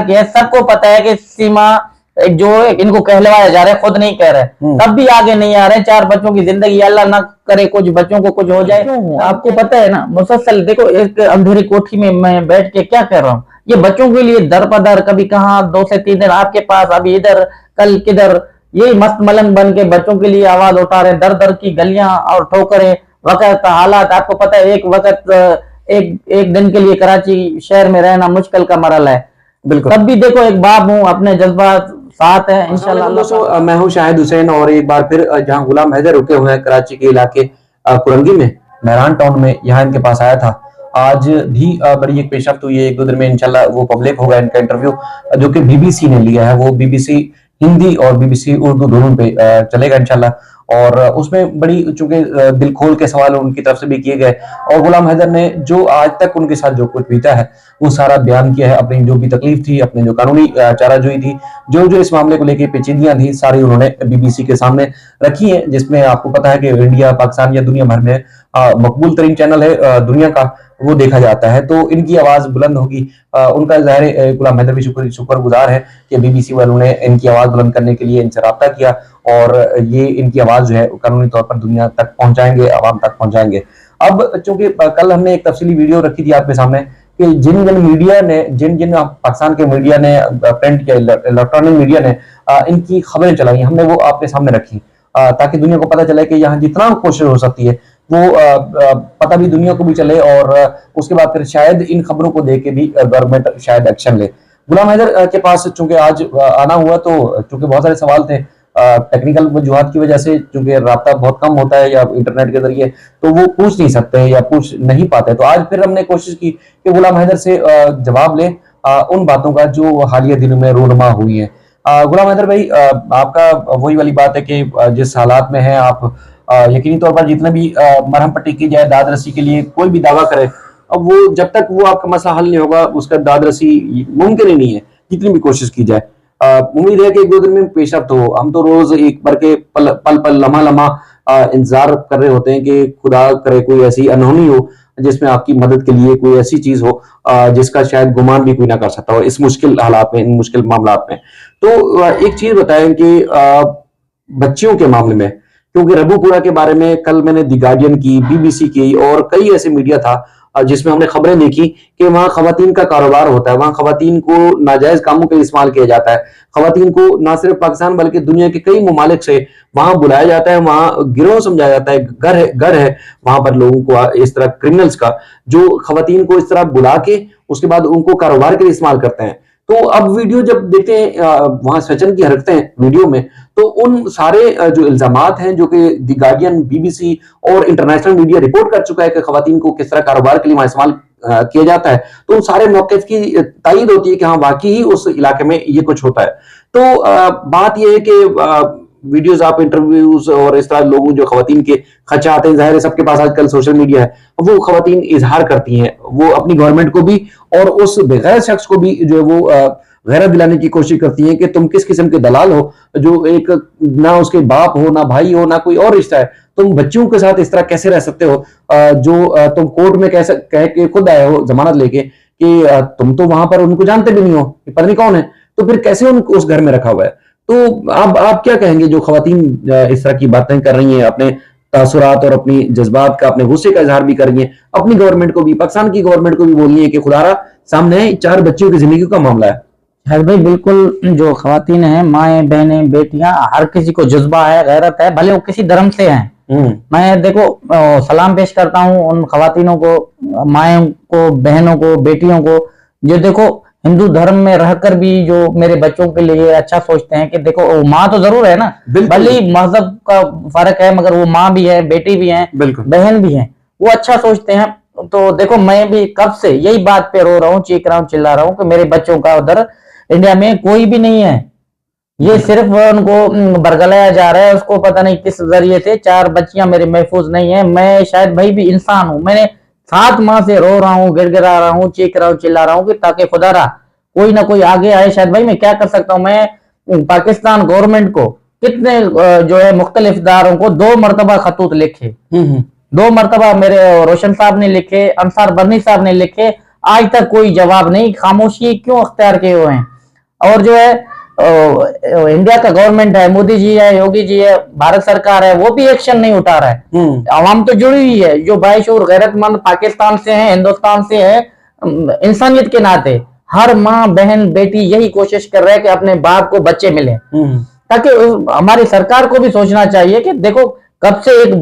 कि सबको पता है कि सीमा जो इनको कहलवाया जा रहा है, खुद नहीं कह रहे, तब भी आगे नहीं आ रहे। 4 बच्चों की जिंदगी, अल्लाह ना करे कुछ बच्चों को कुछ हो जाए। आपको पता है ना, मुसलसल देखो एक अंधेरी कोठी में मैं बैठ के क्या कर रहा हूँ, ये बच्चों के लिए दर पदर, कभी कहाँ 2 से 3 दिन आपके पास, अभी इधर, कल किधर, ये मस्त मलंग बन के बच्चों के लिए आवाज उठा रहे, दर दर की गलियां और ठोकरें, वक्त हालात। आपको पता है एक वक्त एक दिन के लिए कराची शहर में रहना मुश्किल का मरला है। बिल्कुल, तब भी देखो एक बाप हूँ, अपने जज्बात साथ है इंशाल्लाह। दोस्तों, मैं हूँ शाहिद हुसैन और एक बार फिर जहाँ गुलाम हैदर रुके हुए हैं कराची के इलाके कुरंगी में, मेहरान टाउन में, यहाँ इनके पास आया था। आज भी बड़ी एक पेशरफ्त हुई है, 1-2 दिन में इंशाल्लाह वो पब्लिक होगा इनका इंटरव्यू, जो कि बीबीसी ने लिया है। वो बीबीसी हिंदी और बीबीसी उर्दू दोनों पे चलेगा इंशाल्लाह। और उसमें बड़ी चूंकि दिल खोल के सवाल उनकी तरफ से भी किए गए, और गुलाम हैदर ने जो आज तक उनके साथ जो कुछ बीता है वो सारा बयान किया है। अपनी जो भी तकलीफ थी, अपने जो कानूनी चाराजोई थी, जो जो इस मामले को लेकर पेचीदगियां थी, सारी उन्होंने बीबीसी के सामने रखी है। जिसमें आपको पता है कि इंडिया, पाकिस्तान या दुनिया भर में मकबूल तरीन चैनल है दुनिया का, वो देखा जाता है। तो इनकी आवाज बुलंद होगी। उनका ज़ाहिर गुलाम हैदर भी शुक्रगुजार है कि बीबीसी वालों ने इनकी आवाज बुलंद करने के लिए इनसे राब्ता किया, और ये इनकी आवाज जो है कानूनी तौर पर दुनिया तक पहुंचाएंगे, आवाम तक पहुंचाएंगे। अब चूंकि कल हमने एक तफसीली वीडियो रखी थी आपके सामने कि जिन जिन मीडिया ने, जिन जिन पाकिस्तान के मीडिया ने, प्रिंट या इलेक्ट्रॉनिक मीडिया ने इनकी खबरें चलाई, हमने वो आपके सामने रखी ताकि दुनिया को पता चले कि यहाँ जितना कोशिश हो सकती है वो पता भी दुनिया को भी चले, और उसके बाद फिर शायद इन खबरों को देख के भी गवर्नमेंट शायद एक्शन ले। गुलाम हैदर के पास चूंकि आज आना हुआ, तो चूंकि बहुत सारे सवाल थे, टेक्निकल वजूहात की वजह से, चूंकि राब्ता बहुत कम होता है या इंटरनेट के जरिए, तो वो पूछ नहीं सकते या पूछ नहीं पाते। तो आज फिर हमने कोशिश की कि गुलाम हैदर से जवाब ले उन बातों का जो हालिया दिनों में रूनमा हुई है। गुलाम हैदर भाई, आपका वही वाली बात है कि जिस हालात में है आप, यकीनी तौर पर जितना भी मरहम पट्टी की जाए, दाद रसी के लिए कोई भी दावा करे, अब वो जब तक वो आपका मसला हल नहीं होगा, उसका दाद रसी मुमकिन ही नहीं है, जितनी भी कोशिश की जाए। उम्मीद है कि 1-2 दिन में पेशरफ्त हो। हम तो रोज एक बार के पल पल लम्हा लम्हा इंतजार कर रहे होते हैं कि खुदा करे कोई ऐसी अनहोनी हो जिसमें आपकी मदद के लिए कोई ऐसी चीज हो जिसका शायद गुमान भी कोई ना कर सकता हो इस मुश्किल हालात में, इन मुश्किल मामलात में। तो एक चीज बताएं कि बच्चियों के मामले में, क्योंकि रबूपुरा के बारे में कल मैंने द गार्डियन की, बीबीसी की और कई ऐसे मीडिया था जिसमें हमने खबरें देखी कि वहां खवातीन का कारोबार होता है, वहां खवातीन को नाजायज कामों के लिए इस्तेमाल किया जाता है, खवातीन को ना सिर्फ पाकिस्तान बल्कि दुनिया के कई ममालिक से वहां बुलाया जाता है, वहां गिरोह समझाया जाता है, घर है वहां पर लोगों को, इस तरह क्रिमिनल्स का, जो खवातीन को इस तरह बुला के उसके बाद उनको कारोबार के लिए इस्तेमाल करते हैं। तो अब वीडियो जब देखते हैं वहां सचिन की हरकतें वीडियो में, तो उन सारे जो इल्जामात हैं जो कि द गार्डियन, बीबीसी और इंटरनेशनल मीडिया रिपोर्ट कर चुका है कि खवातीन को किस तरह कारोबार के लिए वहां इस्तेमाल किया जाता है, तो उन सारे मौक़िफ़ की तायीद होती है कि हाँ वाकई ही उस इलाके में ये कुछ होता है। तो बात यह है कि वीडियोस, आप इंटरव्यूज और इस तरह लोगों जो खवातीन के खर्चा आते हैं, जाहिर है सबके पास आजकल सोशल मीडिया है, वो खवातीन इजहार करती हैं, वो अपनी गवर्नमेंट को भी और उस बेगैर शख्स को भी जो है वो गैरत दिलाने की कोशिश करती हैं कि तुम किस किस्म के दलाल हो, जो एक ना उसके बाप हो, ना भाई हो, ना कोई और रिश्ता है, तुम बच्चों के साथ इस तरह कैसे रह सकते हो, जो तुम कोर्ट में कह के खुद आए हो जमानत लेके कि तुम तो वहां पर उनको जानते भी नहीं हो, पता नहीं कौन है, तो फिर कैसे उनको उस घर में रखा हुआ है। तो आप क्या कहेंगे जो खवातीन इस तरह की बातें कर रही हैं, अपने तासुरात और अपनी जज्बात का, अपने गुस्से का इजहार भी कर रही हैं, अपनी गवर्नमेंट को भी, पाकिस्तान की गवर्नमेंट को भी बोल रही है कि खुदारा सामने 4 बच्चियों की जिंदगी का मामला है। हर भाई बिल्कुल, जो खवातीन हैं, माएँ बहनें बेटियां, हर किसी को जज्बा है, गैरत है, भले वो किसी धर्म से हैं। मैं देखो सलाम पेश करता हूँ उन खवातीनों को, माएँ को, बहनों को, बेटियों को, जो देखो हिंदू धर्म में रहकर भी जो मेरे बच्चों के लिए अच्छा सोचते हैं कि देखो माँ तो जरूर है ना, भले मजहब का फर्क है मगर वो माँ भी है, बेटी भी है, बहन भी है, वो अच्छा सोचते हैं। तो देखो मैं भी कब से यही बात पे रो रहा हूँ, चीख रहा हूँ, चिल्ला रहा हूँ कि मेरे बच्चों का उधर इंडिया में कोई भी नहीं है, ये सिर्फ उनको बरगलाया जा रहा है, उसको पता नहीं किस जरिए से 4 बच्चियां मेरे महफूज नहीं है। मैं शायद भाई भी इंसान हूं, मैंने 7 माह से रो रहा हूँ, गिड़गिड़ा रहा हूँ, चीख रहा हूँ, चिल्ला रहा हूँ कि ताकि खुदारा कोई ना कोई आगे आए। शायद भाई मैं क्या कर सकता हूँ, मैं पाकिस्तान गवर्नमेंट को कितने जो है मुख्तलिफ इदारों को 2 मरतबा खतूत लिखे, 2 मरतबा मेरे रोशन साहब ने लिखे, अंसार बर्नी साहब ने लिखे, आज तक कोई जवाब नहीं, खामोशी क्यों अख्तियार किए हुए हैं। और जो है इंडिया का गवर्नमेंट है, मोदी जी है, योगी जी है, भारत सरकार है, वो भी एक्शन नहीं उठा रहा है। आवाम तो जुड़ी हुई है, जो बाइशऊर गैरतमंद पाकिस्तान से है, हिंदुस्तान से है, इंसानियत के नाते हर माँ बहन बेटी यही कोशिश कर रहे हैं कि अपने बाप को बच्चे मिले। ताकि हमारी सरकार को भी सोचना चाहिए कि देखो कब से एक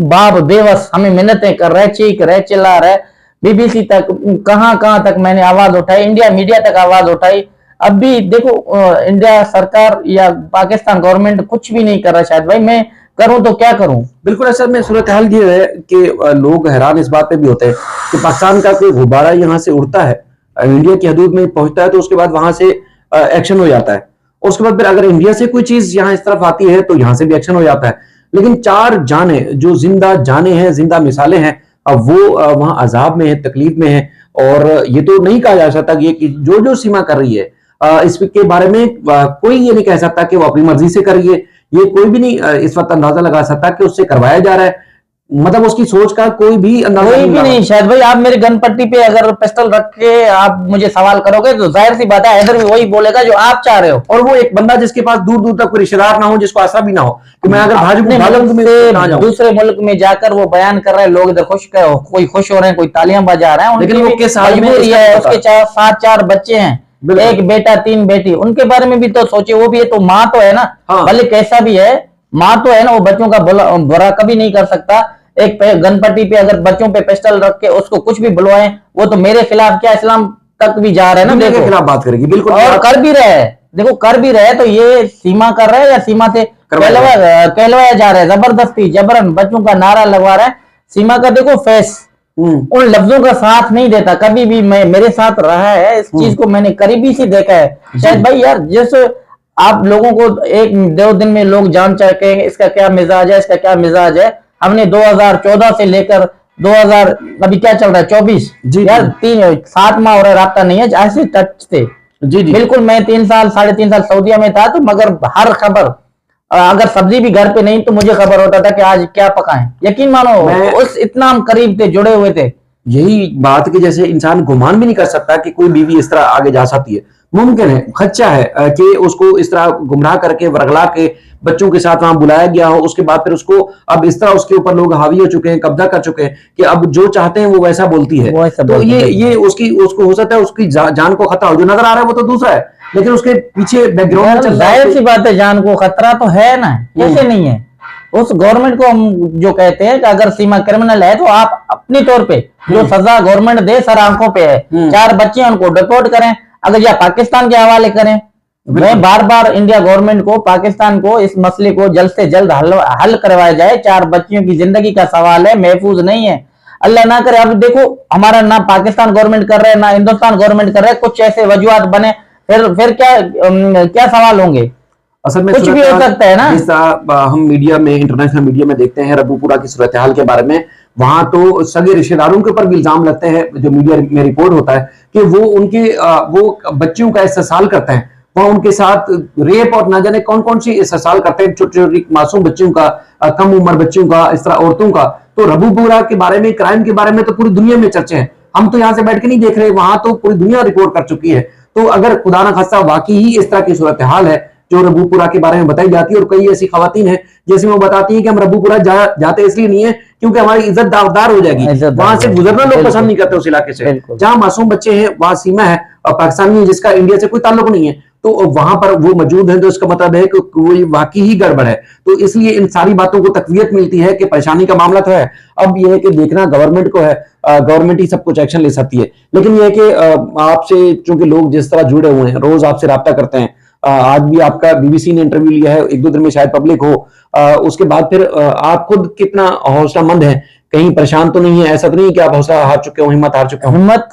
बाप बेबस हमें मिन्नतें कर रहे, चीख रहे, चिल्ला रहे, बीबीसी तक कहां तक मैंने आवाज उठाई, इंडिया मीडिया तक आवाज उठाई, अब भी देखो इंडिया सरकार या पाकिस्तान गवर्नमेंट कुछ भी नहीं कर रहा। शायद भाई मैं करूं तो क्या करूं। बिल्कुल असल में सूरत हाल ये है कि लोग हैरान इस बात पे भी होते हैं कि पाकिस्तान का कोई गुब्बारा यहाँ से उड़ता है, इंडिया की हदूद में पहुंचता है, तो उसके बाद वहां से एक्शन हो जाता है, और उसके बाद फिर अगर इंडिया से कोई चीज यहाँ इस तरफ आती है तो यहाँ से भी एक्शन हो जाता है। लेकिन 4 जाने जो जिंदा जाने हैं, जिंदा मिसालें हैं, अब वो वहां अजाब में है, तकलीफ में है, और ये तो नहीं कहा जा सकता कि जो सीमा कर रही है इसके बारे में कोई ये नहीं कह सकता कि वो अपनी मर्जी से कर रही है। ये कोई भी नहीं इस वक्त अंदाजा लगा सकता कि उससे करवाया जा रहा है, मतलब उसकी सोच का कोई भी अंदाजा नहीं। शायद भाई आप मेरे गन पट्टी पे अगर पिस्टल रख के आप मुझे सवाल करोगे तो जाहिर सी बात है हैदर भी वही बोलेगा जो आप चाह रहे हो। और वो एक बंदा जिसके पास दूर दूर तक कोई रिश्तेदार ना हो, जिसको आशा भी ना हो कि मैं अगर भाजपा दूसरे मुल्क में जाकर वो बयान कर रहे हैं, लोग इधर कोई खुश हो रहे हैं, कोई तालियां बजा रहे हैं, लेकिन वो किस हाल में है, उसके 7 बच्चे हैं, एक बेटा 3 बेटी, उनके बारे में भी तो सोचिए। वो भी है तो माँ तो है ना, भले कैसा भी है माँ तो है ना, वो बच्चों का बुरा कभी नहीं कर सकता। एक गनपट्टी पे अगर बच्चों पे पिस्टल रख के उसको कुछ भी बुलवाएं, वो तो मेरे खिलाफ क्या इस्लाम तक भी जा रहे हैं ना, देखो खिलाफ बात करेगी। बिल्कुल, और कर भी रहे हैं, देखो कर भी रहे, तो ये सीमा कर रहे हैं या सीमा से कहलवाया जा रहा है, जबरदस्ती जबरन बच्चों का नारा लगवा रहे हैं। सीमा का देखो फेस उन लफ्जों का साथ नहीं देता कभी भी, मेरे साथ रहा है, इस चीज को मैंने करीबी से देखा है। शायद भाई यार जैसे आप लोगों को 1-2 दिन में लोग जान चाहते हैं इसका क्या मिजाज है, इसका क्या मिजाज है। हमने 2014 से लेकर 2000 अभी क्या चल रहा है 24 यार 7 माह हो रहा है, राब्ता नहीं है, ऐसे टच थे। जी बिल्कुल, मैं 3 साल 3.5 साल सऊदीया में था, तो मगर हर खबर, अगर सब्जी भी घर पे नहीं तो मुझे खबर होता था कि आज क्या पकाएं। यकीन मानो उस इतना हम करीब थे, जुड़े हुए थे। यही बात कि जैसे इंसान गुमान भी नहीं कर सकता कि कोई बीवी इस तरह आगे जा सकती है, मुमकिन है, खच्चा है कि उसको इस तरह गुमराह करके वरगला के बच्चों के साथ वहां बुलाया गया हो, उसके बाद फिर उसको अब इस तरह उसके ऊपर लोग हावी हो चुके हैं, कब्जा कर चुके हैं कि अब जो चाहते हैं वो वैसा बोलती है। तो ये उसको हो सकता है उसकी जान को खतरा हो, जो नजर आ रहा है वो तो दूसरा है, लेकिन उसके पीछे बैकग्राउंड में जाहिर सी बात है जान को खतरा तो है ना, कैसे नहीं है। उस गवर्नमेंट को हम जो कहते हैं कि अगर सीमा क्रिमिनल है तो आप अपनी तौर पे जो सजा गवर्नमेंट दे सर आंखों पे है, 4 बच्चे उनको डिपोर्ट करें, अगर या पाकिस्तान के हवाले करें। मैं बार बार इंडिया गवर्नमेंट को, पाकिस्तान को इस मसले को जल्द से जल्द हल करवाया जाए। 4 बच्चियों की जिंदगी का सवाल है, महफूज नहीं है, अल्लाह ना करे। अब देखो हमारा ना पाकिस्तान गवर्नमेंट कर रहे हैं ना हिंदुस्तान गवर्नमेंट कर रहे हैं, कुछ ऐसे वजूहात बने फिर क्या सवाल होंगे। असल में कुछ भी हो सकता है ना। जिस तरह हम मीडिया में, इंटरनेशनल मीडिया में देखते हैं रबूपुरा की सूरत हाल के बारे में, वहां तो सगे रिश्तेदारों के ऊपर भी इल्जाम लगते हैं, जो मीडिया में रिपोर्ट होता है कि वो बच्चियों का इस्तेसाल करते हैं, वहां उनके साथ रेप और ना जाने कौन कौन सी इस्तेसाल करते हैं, छोटी छोटी मासूम बच्चियों का, कम उम्र बच्चियों का, इस तरह औरतों का। तो रबूपुरा के बारे में, क्राइम के बारे में तो पूरी दुनिया में चर्चे हैं, हम तो यहाँ से बैठ के नहीं देख रहे, वहां तो पूरी दुनिया रिपोर्ट कर चुकी है। तो अगर खुदा न खास्ता वाकई ही इस तरह की सूरत हाल है जो रबूपुरा के बारे में बताई जाती है, और कई ऐसी खवातीन हैं जैसे वो बताती हैं कि हम रबूपुरा जाते इसलिए नहीं है क्योंकि हमारी इज्जत दावदार हो जाएगी, वहां से गुजरना लोग पसंद नहीं करते उस इलाके से, जहां मासूम बच्चे हैं वहां सीमा है और पाकिस्तानी जिसका इंडिया से कोई ताल्लुक नहीं है, तो वहां पर वो मौजूद है, तो इसका मतलब है कि कोई वाकई ही गड़बड़ है। तो इसलिए इन सारी बातों को तकवीयत मिलती है कि परेशानी का मामला तो है, अब यह है कि देखना गवर्नमेंट को है, गवर्नमेंट ही सब कुछ एक्शन ले सकती है। लेकिन यह है कि आपसे चूंकि लोग जिस तरह जुड़े हुए हैं, रोज आपसे राब्ता करते हैं, आज भी आपका बीबीसी ने इंटरव्यू लिया है, 1-2 दिन में शायद पब्लिक हो, उसके बाद फिर आप खुद कितना हौसलामंद है, कहीं परेशान तो नहीं है, ऐसा तो नहीं कि आप हौसला हार चुके हो, हिम्मत हार चुके हो? हिम्मत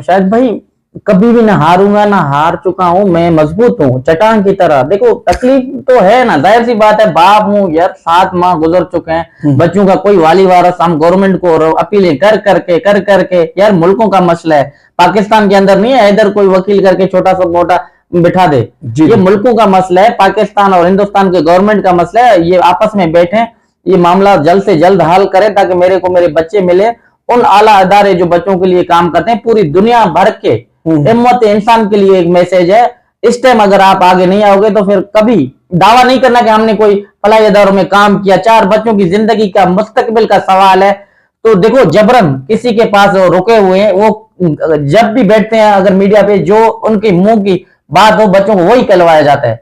शायद भाई कभी भी ना हारूंगा, ना हार चुका हूं, मैं मजबूत हूं चट्टान की तरह। देखो तकलीफ तो है ना, जाहिर सी बात है, बाप हूं यार, 7 माह गुजर चुके हैं, बच्चों का कोई वाली वारस, हम गवर्नमेंट को अपीलें कर करके यार मुल्कों का मसला है, पाकिस्तान के अंदर नहीं है इधर कोई वकील करके छोटा सा मोटा बिठा दे, ये मुल्कों का मसला है, पाकिस्तान और हिंदुस्तान के गवर्नमेंट का मसला है। ये आपस में बैठे, ये मामला जल्द से जल्द हल करें ताकि मेरे को मेरे बच्चे मिले, उन आला अदारे जो बच्चों के लिए काम करते हैं, पूरी दुनिया भर के हिम्मत इंसान के लिए एक मैसेज है। इस टाइम अगर आप आगे नहीं आओगे तो फिर कभी दावा नहीं करना कि हमने कोई फलाही इदारों में काम किया। 4 बच्चों की जिंदगी का मुस्तकबिल का सवाल है। तो देखो, जबरन किसी के पास रुके हुए हैं, वो जब भी बैठते हैं अगर मीडिया पे, जो उनके मुंह की बात हो बच्चों को वही कहलवाया जाता है।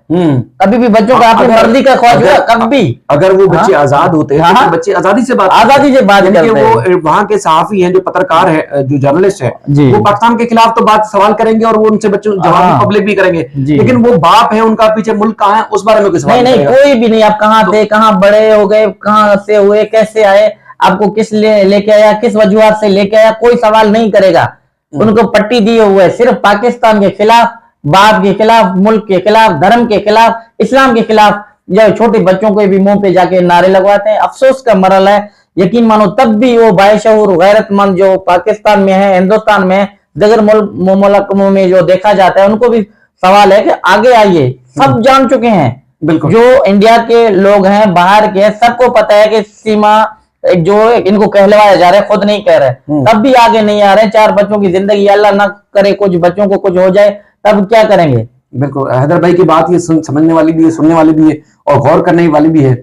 कभी भी बच्चों का अपनी मर्जी का ख्वाहिश हुआ कभी, अगर वो बच्चे आजाद होते हैं तो बच्चे आजादी से बात करते हैं। वो वहाँ के सहाफी हैं, जो पत्रकार है, जो जर्नलिस्ट है, वो पाकिस्तान के खिलाफ तो बात सवाल करेंगे और वो उनसे बच्चों जवाब पब्लिक भी करेंगे, लेकिन वो बाप है, उनका पीछे मुल्क कहाँ है उस बारे में कोई सवाल नहीं, कोई भी नहीं। आप कहाँ थे, कहाँ बड़े हो गए, कहाँ से हुए, कैसे आए, आपको किस लेके आया, किस वजूहत से लेके आया, कोई सवाल नहीं करेगा। उनको पट्टी दिए हुए सिर्फ पाकिस्तान के खिलाफ, बाप के खिलाफ, मुल्क के खिलाफ, धर्म के खिलाफ, इस्लाम के खिलाफ, जो छोटे बच्चों को भी मुंह पे जाके नारे लगवाते हैं। अफसोस का मरल है। यकीन मानो तब भी वो बाशऊर गैरतमंद जो पाकिस्तान में है, हिंदुस्तान में, दीगर मुल्कों में जो देखा जाता है, उनको भी सवाल है कि आगे आइए। सब जान चुके हैं, बिल्कुल, जो इंडिया के लोग हैं, बाहर के, सबको पता है कि सीमा जो इनको कहलवाया जा रहा है, खुद नहीं कह रहे, तब भी आगे नहीं आ रहे। 4 बच्चों की जिंदगी, अल्लाह ना करे कुछ बच्चों को कुछ हो जाए, तब क्या करेंगे। बिल्कुल, हैदर भाई की बात ये समझने वाली भी है, सुनने वाली भी है और गौर करने वाली भी है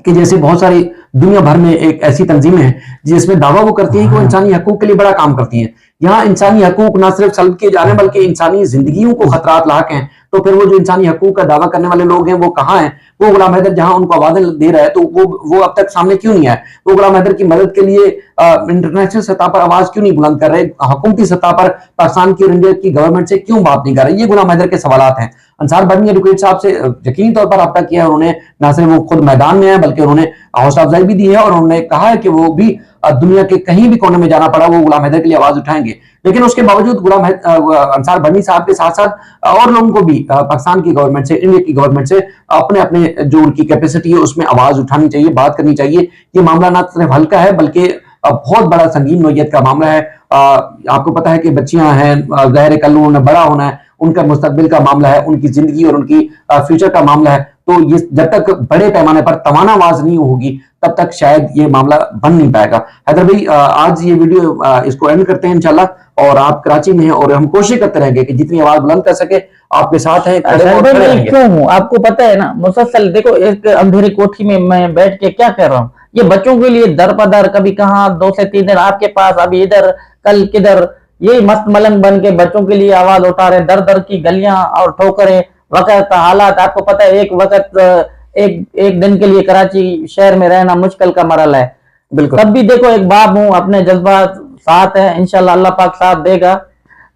कि जैसे बहुत सारी दुनिया भर में एक ऐसी तंजीमें हैं जिसमें दावा वो करती हैं कि वो इंसानी हकूक के लिए बड़ा काम करती हैं। यहाँ इंसानी हकूक ना सिर्फ सल्ब किए जा रहे हैं बल्कि इंसानी जिंदगियों को खतरात लाक हैं। तो फिर वो जो इंसानी हकूक का दावा करने वाले लोग हैं वो कहाँ हैं? वो गुलाम हैदर जहां उनको आवाजें दे रहा है तो वो अब तक सामने क्यों नहीं आए? वो गुलाम हैदर की मदद के लिए इंटरनेशनल सतह पर आवाज क्यों नहीं बुलंद कर रहे? हुकूमती सतह पर पाकिस्तान की और इंडिया की गवर्नमेंट से क्यों बात नहीं कर रहे? ये गुलाम हैदर के सवाल हैं। अंसार बर्नी एडवोकेट साहब से यकीनी तौर पर रब्ता किया है उन्होंने, ना सिर्फ वो खुद मैदान में है बल्कि उन्होंने हौसला अफजाई भी दी है और उन्होंने कहा है कि वो भी दुनिया के कहीं भी कोने में जाना पड़ा वो गुलाम हैदर के लिए आवाज उठाएंगे। लेकिन उसके बावजूद अंसार बर्नी साहब के साथ साथ और लोगों को भी पाकिस्तान की गवर्नमेंट से, इंडिया की गवर्नमेंट से अपने अपने जो उनकी कैपेसिटी है उसमें आवाज उठानी चाहिए, बात करनी चाहिए। ये मामला ना सिर्फ हल्का है बल्कि बहुत बड़ा संगीन नौयत का मामला है। आपको पता है कि बच्चियां हैं, ज़ाहिर कल उन्हें बड़ा होना है, उनका मुस्तकबिल का मामला है, उनकी जिंदगी और उनकी फ्यूचर का मामला है। तो ये जब तक बड़े पैमाने पर तवाना आवाज नहीं होगी तब तक शायद ये मामला बन नहीं पाएगा। हैदर भाई, आज ये वीडियो इसको एंड करते हैं इंशाल्लाह, और आप कराची में हैं और हम कोशिश करते रहेंगे कि जितनी आवाज बुलंद कर सके आपके साथ हैं। क्यों हूँ आपको पता है ना, मुसलसल देखो एक अंधेरी कोठी में मैं बैठ के क्या कर रहा हूँ। ये बच्चों के लिए दर पदर, कभी कहाँ 2 से 3 दिन आपके पास, अभी इधर, कल किधर, ये मस्त मलंग बन के बच्चों के लिए आवाज उठा रहे, दर दर की गलियां और ठोकरें, वक्त हालात। आपको पता है एक वक्त एक दिन के लिए कराची शहर में रहना मुश्किल का मरला है। बिल्कुल, तब भी देखो एक बाप हूँ, अपने जज्बात साथ है, इंशाल्लाह अल्लाह पाक साथ देगा।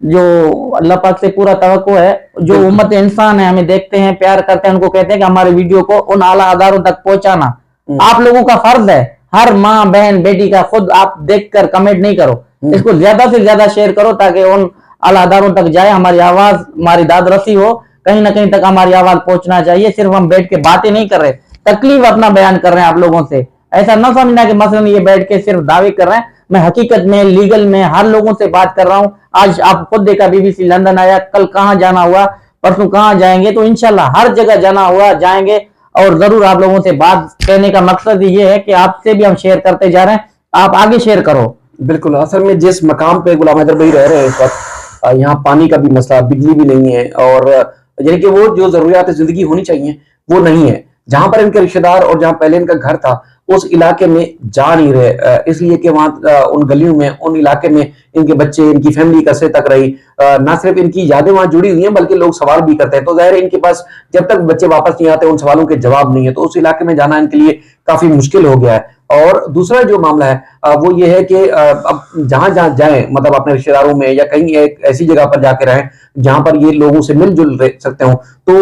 जो अल्लाह पाक से पूरा तवक्को है। जो उम्मत इंसान है, हमें देखते हैं, प्यार करते हैं, उनको कहते हैं कि हमारे वीडियो को उन आला अदारों तक पहुंचाना आप लोगों का फर्ज है। हर माँ बहन बेटी का, खुद आप देखकर कमेंट नहीं करो, इसको ज्यादा से ज्यादा शेयर करो ताकि उन आला अदारों तक जाए, हमारी आवाज, हमारी दाद रसी हो, कहीं ना कहीं तक हमारी आवाज पहुंचना चाहिए। सिर्फ हम बैठ के बातें नहीं कर रहे, तकलीफ अपना बयान कर रहे हैं आप लोगों से। ऐसा ना समझना कि मसलन ये बैठ के सिर्फ दावे कर रहे हैं। मैं हकीकत में, लीगल में हर लोगों से बात कर रहा हूँ। आज आप खुद देखा, BBC लंदन आया, कल कहाँ जाना हुआ, परसों कहाँ जाएंगे। तो इंशाल्लाह हर जगह जाना हुआ जाएंगे और जरूर आप लोगों से बात कहने का मकसद ये है कि आपसे भी हम शेयर करते जा रहे हैं, आप आगे शेयर करो। बिल्कुल, असल में जिस मकाम पे गुलाम हैदर भाई रह रहे हैं इस वक्त, यहाँ पानी का भी मसला, बिजली भी नहीं है और यानी कि वो जो जरूरियात जिंदगी होनी चाहिए वो नहीं है। जहां पर इनके रिश्तेदार और जहां पहले इनका घर था उस इलाके में जा नहीं रहे, इसलिए कि वहां उन गलियों में, उन इलाके में इनके बच्चे, इनकी फैमिली कसरे तक रही। ना सिर्फ इनकी यादें वहां जुड़ी हुई हैं बल्कि लोग सवाल भी करते हैं। तो जाहिर है इनके पास जब तक बच्चे वापस नहीं आते उन सवालों के जवाब नहीं है, तो उस इलाके में जाना इनके लिए काफी मुश्किल हो गया है। और दूसरा जो मामला है वो ये है कि अब जहां जहां जाएं, मतलब अपने रिश्तेदारों में या कहीं एक ऐसी जगह पर जाके रहें जहां पर ये लोगों से मिलजुल सकते हो, तो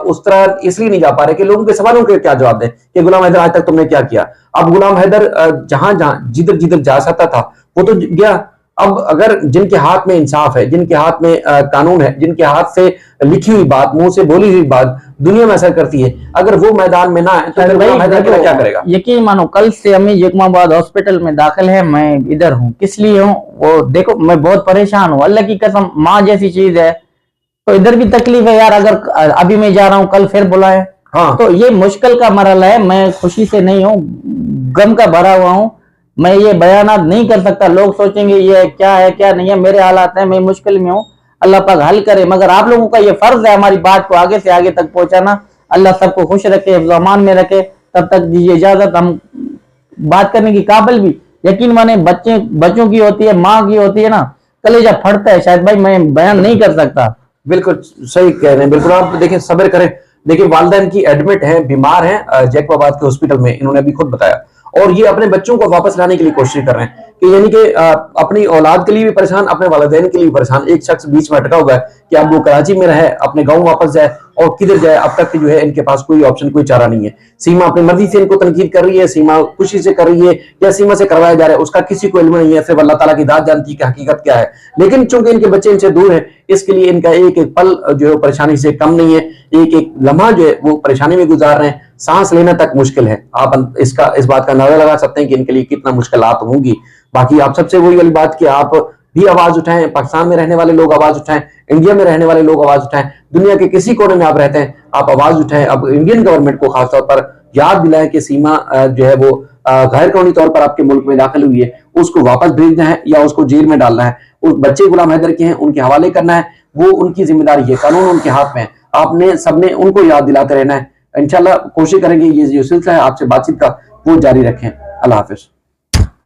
उस तरह इसलिए नहीं जा पा रहे कि लोगों के सवालों के क्या जवाब दें कि गुलाम हैदर आज तक तुमने क्या किया। अब गुलाम हैदर जहां जहां जिधर जिधर जा सकता था वो तो गया। अब अगर जिनके हाथ में इंसाफ है, जिनके हाथ में कानून है, जिनके हाथ से लिखी हुई बात, मुंह से बोली हुई बात दुनिया में असर करती है, अगर वो मैदान में ना है तो गुलाम हैदर क्या करेगा? यकीन मानो, कल से अम्मी यकमाबाद हॉस्पिटल में दाखिल है, मैं इधर हूँ। किस लिए हूँ वो देखो, मैं बहुत परेशान हूँ, अल्लाह की कसम, माँ जैसी चीज है। तो इधर भी तकलीफ है यार, अगर अभी मैं जा रहा हूँ कल फिर बुलाए। हाँ, तो ये मुश्किल का मरला है। मैं खुशी से नहीं हूँ, गम का भरा हुआ हूँ। मैं ये बयानात नहीं कर सकता, लोग सोचेंगे ये क्या है क्या नहीं है, मेरे हालात हैं, मैं मुश्किल में हूँ, अल्लाह पाक हल करे। मगर आप लोगों का ये फर्ज है हमारी बात को आगे से आगे तक पहुंचाना। अल्लाह सबको खुश रखे, हिफ्ज़ अमान में रखे। तब तक दीजिए इजाजत, हम बात करने की काबिल भी यकीन माने बच्चों की होती है, माँ की होती है ना, कलेजा फटता है शायद भाई, मैं बयान नहीं कर सकता। बिल्कुल सही कह रहे हैं, बिल्कुल आप देखिए सब्र करें। देखिए वालिदैन की एडमिट है, बीमार है जैकबाबाद के हॉस्पिटल में, इन्होंने अभी खुद बताया, और ये अपने बच्चों को वापस लाने के लिए कोशिश कर रहे हैं कि यानी कि अपनी औलाद के लिए भी परेशान, अपने वालिदैन के लिए भी परेशान। एक शख्स बीच में अटका हुआ है कि अब वो कराची में रहे, अपने गांव वापस जाए और किधर जाए, अब तक जो है इनके पास कोई ऑप्शन, कोई चारा नहीं है। सीमा अपनी मर्जी से इनको तनकीद कर रही है, सीमा खुशी से कर रही है या सीमा से करवाया जा रहा है, उसका किसी को इल्म नहीं है, सिर्फ अल्लाह ताला की दात जानती है कि हकीकत क्या है। लेकिन चूंकि इनके बच्चे इनसे दूर है, इसके लिए इनका एक एक पल जो है परेशानी से कम नहीं है, एक एक लम्हा जो है वो परेशानी में गुजार रहे हैं, सांस लेना तक मुश्किल है। आप इस बात का अंदाजा लगा सकते हैं कि इनके लिए कितना मुश्किलात होंगी। बाकी आप सबसे वही वाली बात कि आप भी आवाज उठाएं, पाकिस्तान में रहने वाले लोग आवाज उठाएं, इंडिया में रहने वाले लोग आवाज उठाएं, दुनिया के किसी कोने में आप रहते हैं आप आवाज उठाएं। अब इंडियन गवर्नमेंट को खासतौर पर याद दिलाएं कि सीमा जो है वो गैर कानूनी तौर पर आपके मुल्क में दाखिल हुई है, उसको वापस भेजना है या उसको जेल में डालना है। उस बच्चे गुलाम हैदर के हैं, उनके हवाले करना है, वो उनकी जिम्मेदारी है, कानून उनके हाथ में है। आपने सबने उनको याद दिलाते रहना है। इंशाल्लाह कोशिश करेंगे ये जो सिलसिला है आपसे बातचीत का वो जारी रखें। अल्लाह हाफिज।